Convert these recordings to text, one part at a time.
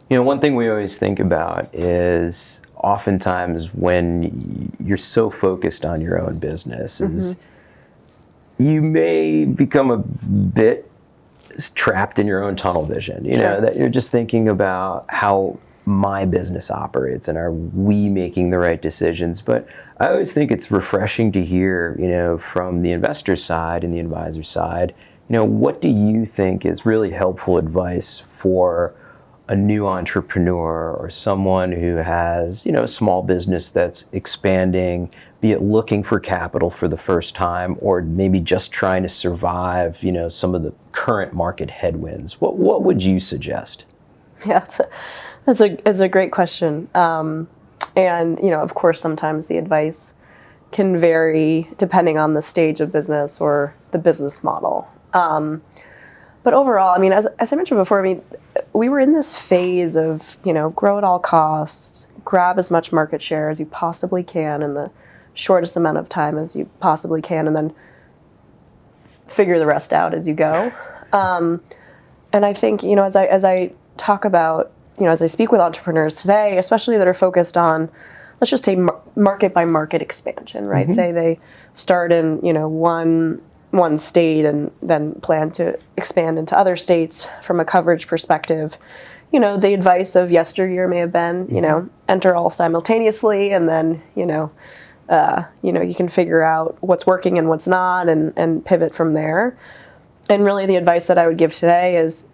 One thing we always think about is oftentimes when you're so focused on your own business is you may become a bit trapped in your own tunnel vision, Sure. that you're just thinking about how my business operates and are we making the right decisions. But I always think it's refreshing to hear, from the investor side and the advisor side, what do you think is really helpful advice for a new entrepreneur or someone who has, a small business that's expanding, be it looking for capital for the first time or maybe just trying to survive, some of the current market headwinds. What would you suggest? Yeah, it's a great question. And, of course, sometimes the advice can vary depending on the stage of business or the business model. But overall, I mean, as I mentioned before, I mean, we were in this phase of, grow at all costs, grab as much market share as you possibly can in the shortest amount of time as you possibly can, and then figure the rest out as you go. And I think, as I talk about, as I speak with entrepreneurs today, especially that are focused on, let's just say market by market expansion, right? Say they start in, one state and then plan to expand into other states from a coverage perspective. The advice of yesteryear may have been, enter all simultaneously, and then, you can figure out what's working and what's not, and pivot from there. And really the advice that I would give today is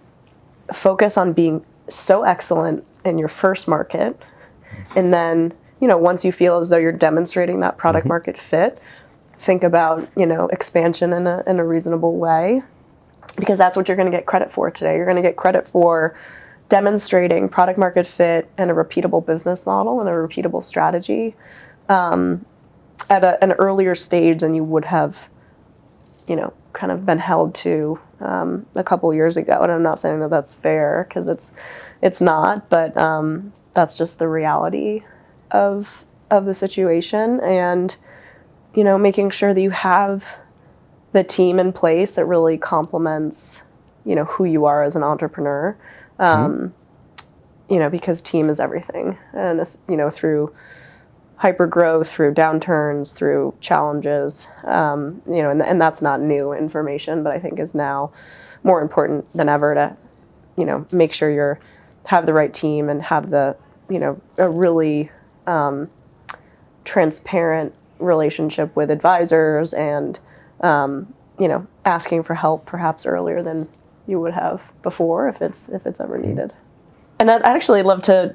focus on being so excellent in your first market. And then, once you feel as though you're demonstrating that product market fit, think about, expansion in a reasonable way, because that's what you're going to get credit for today. You're going to get credit for demonstrating product market fit and a repeatable business model and a repeatable strategy at an earlier stage than you would have, kind of been held to a couple years ago. And I'm not saying that that's fair, because it's not, but that's just the reality of the situation. And making sure that you have the team in place that really complements, who you are as an entrepreneur. Because team is everything. And, through hyper growth, through downturns, through challenges, and that's not new information, but I think is now more important than ever to, make sure you have the right team and have the, a really transparent relationship with advisors, and asking for help perhaps earlier than you would have before if it's ever needed. And I'd actually love to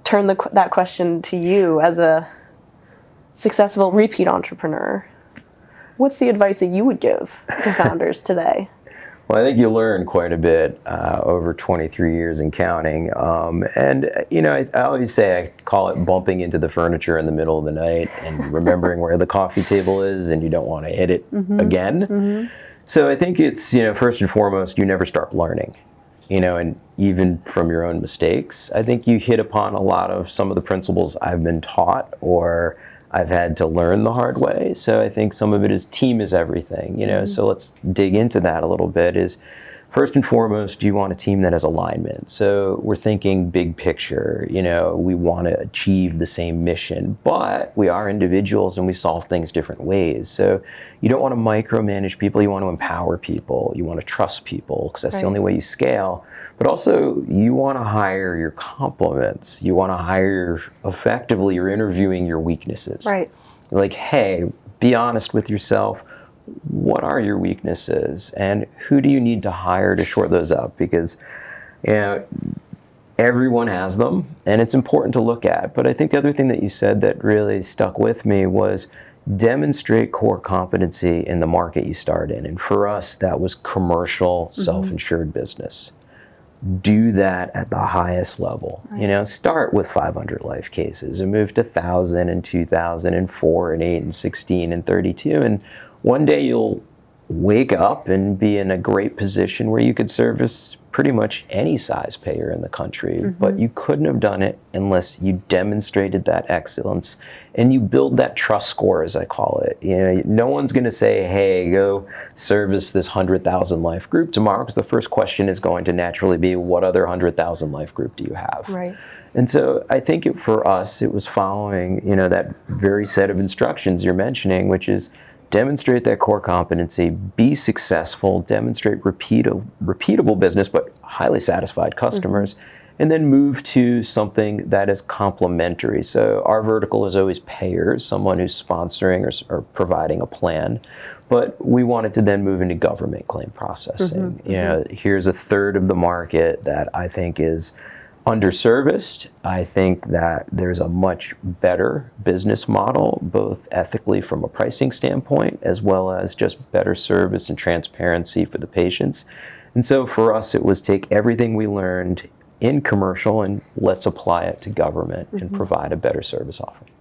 turn that question to you as a successful repeat entrepreneur. What's the advice that you would give to founders today? Well, I think you learn quite a bit over 23 years and counting. I always say, I call it bumping into the furniture in the middle of the night and remembering where the coffee table is, and you don't want to hit it again. So I think it's, first and foremost, you never stop learning, and even from your own mistakes. I think you hit upon a lot of some of the principles I've been taught or I've had to learn the hard way. So I think some of it is team is everything, so let's dig into that a little bit. Is first and foremost, you want a team that has alignment. So we're thinking big picture, we want to achieve the same mission, but we are individuals and we solve things different ways. So you don't want to micromanage people, you want to empower people, you want to trust people, because that's the only way you scale. But also, you want to hire your complements. You want to hire effectively, you're interviewing your weaknesses. Right. Like, hey, be honest with yourself. What are your weaknesses, and who do you need to hire to shore those up? Because everyone has them, and it's important to look at. But I think the other thing that you said that really stuck with me was demonstrate core competency in the market you start in. And for us, that was commercial, self-insured business. Do that at the highest level. Right. Start with 500 life cases and move to 1,000 and 2,000 and 4 and 8 and 16 and 32. And one day you'll wake up and be in a great position where you could service pretty much any size payer in the country, but you couldn't have done it unless you demonstrated that excellence and you build that trust score, as I call it. You know, no one's going to say, hey, go service this 100,000 life group tomorrow, because the first question is going to naturally be, what other 100,000 life group do you have? Right. And so I think for us, it was following, you know, that very set of instructions you're mentioning, which is demonstrate that core competency, be successful, demonstrate repeatable business, but highly satisfied customers, and then move to something that is complementary. So our vertical is always payers, someone who's sponsoring or providing a plan, but we wanted to then move into government claim processing. You know, here's a third of the market that I think is underserviced. I think that there's a much better business model, both ethically from a pricing standpoint, as well as just better service and transparency for the patients. And so for us, it was take everything we learned in commercial and let's apply it to government and provide a better service offering.